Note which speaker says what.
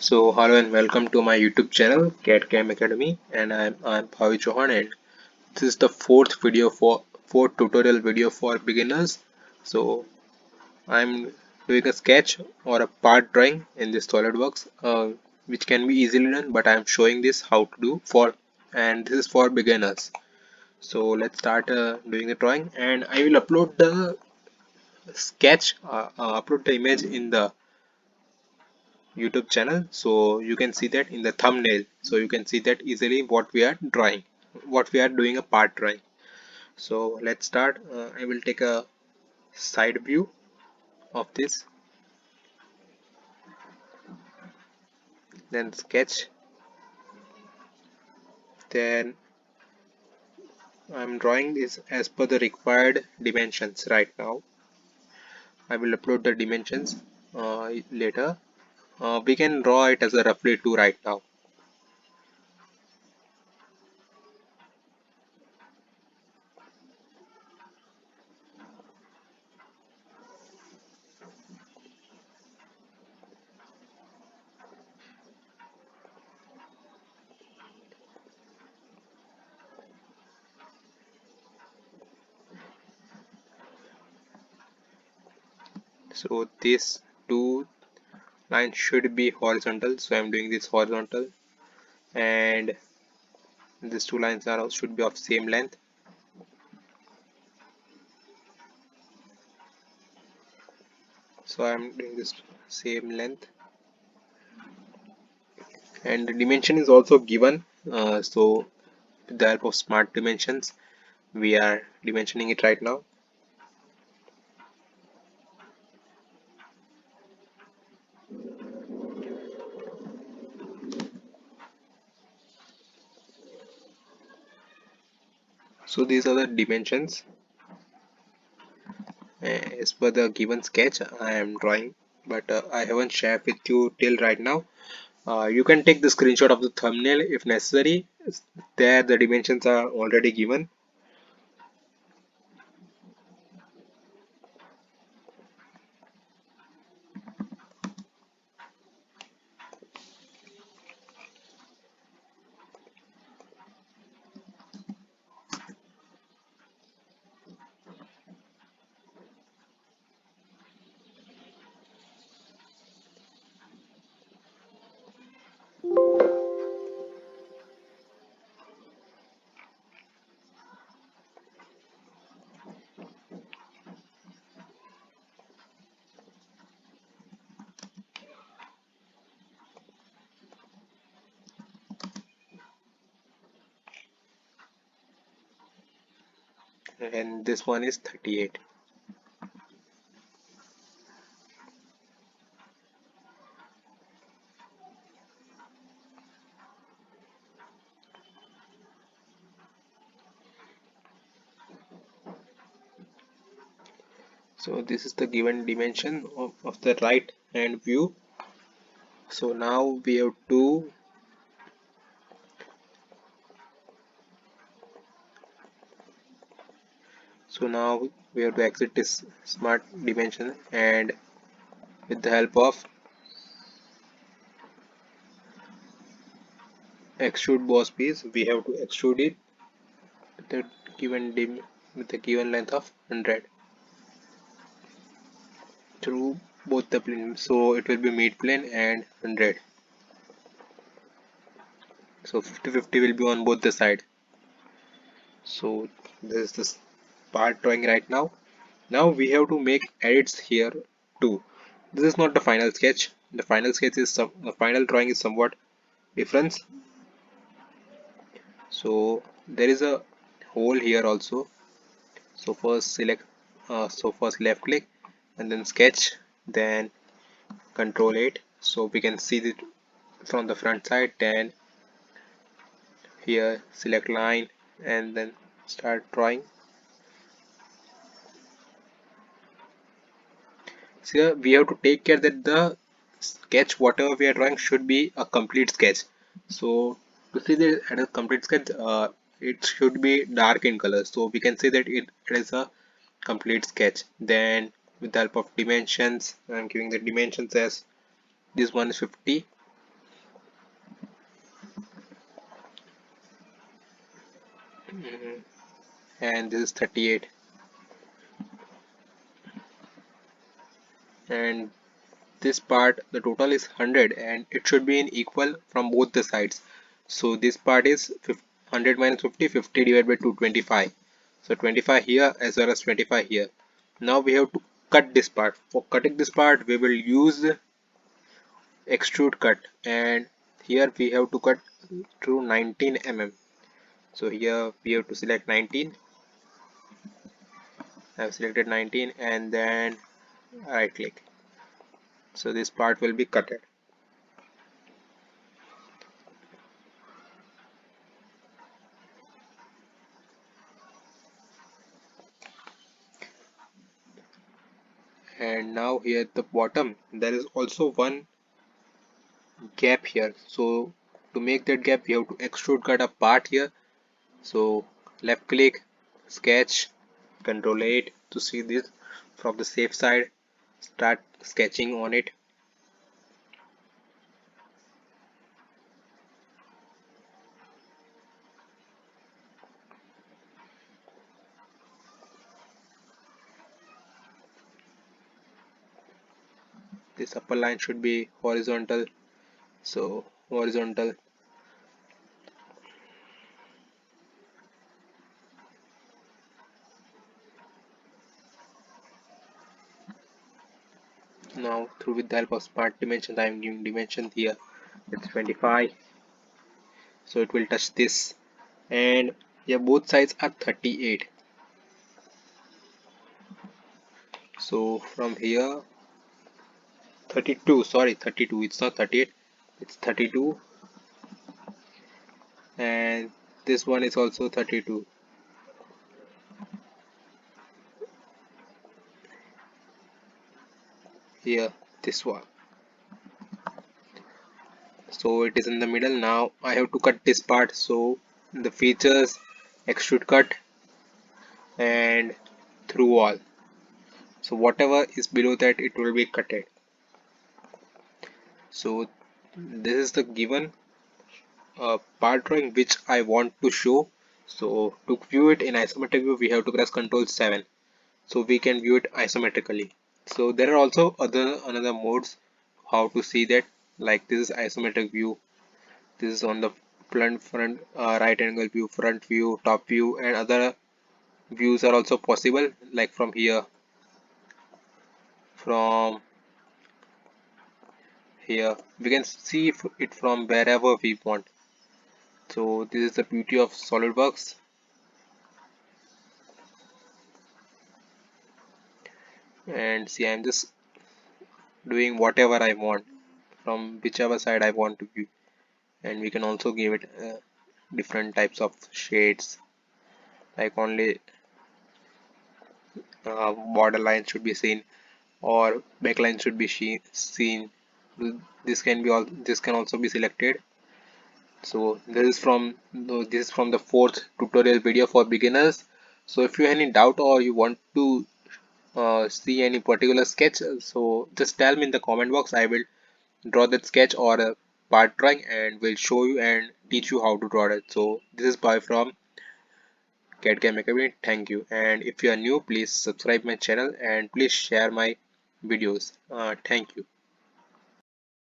Speaker 1: So hello and welcome to my YouTube channel CAD-CAM Academy, and I'm Bhavi Chauhan, and this is the fourth tutorial video for beginners. So I'm doing a sketch or a part drawing in this SolidWorks, which can be easily done, but I'm showing this how to do for, and this is for beginners. So let's start doing the drawing, and I will upload the upload the image in the YouTube channel, so you can see that in the thumbnail, so you can see that easily what we are drawing, what we are doing a part drawing. So let's start. I will take a side view of this, then sketch, then I'm drawing this as per the required dimensions. Right now I will upload the dimensions later. We can draw it as a roughly 2 right now. So these two lines should be horizontal, so I'm doing this horizontal, and these two lines are should be of same length. So I'm doing this same length, and the dimension is also given. So with the help of smart dimensions, we are dimensioning it right now. So these are the dimensions as per the given sketch I am drawing, but I haven't shared with you till right now. You can take the screenshot of the thumbnail if necessary. There the dimensions are already given. And this one is 38. So this is the given dimension of the right hand view. So now we have to now we have to exit this smart dimension, and with the help of extrude boss piece we have to extrude it with the with the given length of 100 through both the planes, so it will be mid plane and 100, so 50-50 will be on both the side. So this is this part drawing right now. Now we have to make edits here too. This is not the final sketch. The final sketch is the final drawing is somewhat different. So there is a hole here also. So first select, so first left click and then sketch, then control 8. So we can see it from the front side. Then here select line and then start drawing. So here we have to take care that the sketch whatever we are drawing should be a complete sketch. So to see the at a complete sketch, it should be dark in color, so we can say that it is a complete sketch. Then with the help of dimensions, I'm giving the dimensions as this one is 50, Mhm. And this is 38, and this part the total is 100 and it should be in equal from both the sides. So this part is 100 minus 50, 50 divided by 225. So 25 here as well as 25 here. Now we have to cut this part. For cutting this part we will use extrude cut, and here we have to cut through 19 mm. So here we have to select 19. I have selected 19 and then right click. So this part will be cutted. And now here at the bottom there is also one gap here. So to make that gap we have to extrude cut a part here. So left click, sketch, control 8 to see this from the safe side. Start sketching on it. This upper line should be horizontal. So horizontal. Now through with the help of smart dimensions I am giving dimension here. It's 25. So it will touch this, and yeah, both sides are 38. So from here 32, sorry, 32, it's not 38, it's 32, and this one is also 32 here, this one. So it is in the middle. Now I have to cut this part. So the features, extrude cut, and through all. So whatever is below that it will be cutted. So this is the given part drawing which I want to show. So to view it in isometric view we have to press Ctrl 7, so we can view it isometrically. So there are also another modes how to see that, like this is isometric view, this is on the front right angle view, front view, top view, and other views are also possible, like from here, from here we can see it from wherever we want. So this is the beauty of SolidWorks. And see, I'm just doing whatever I want from whichever side I want to view, and we can also give it different types of shades, like only border line should be seen or backline should be seen. This can be all, this can also be selected. So this is from the fourth tutorial video for beginners. So if you have any doubt or you want to see any particular sketch, so just tell me in the comment box. I will draw that sketch or a part drawing and will show you and teach you how to draw it. So this is Bye from CAD-CAM Academy. Thank you. And if you are new, please subscribe my channel and please share my videos. Thank you.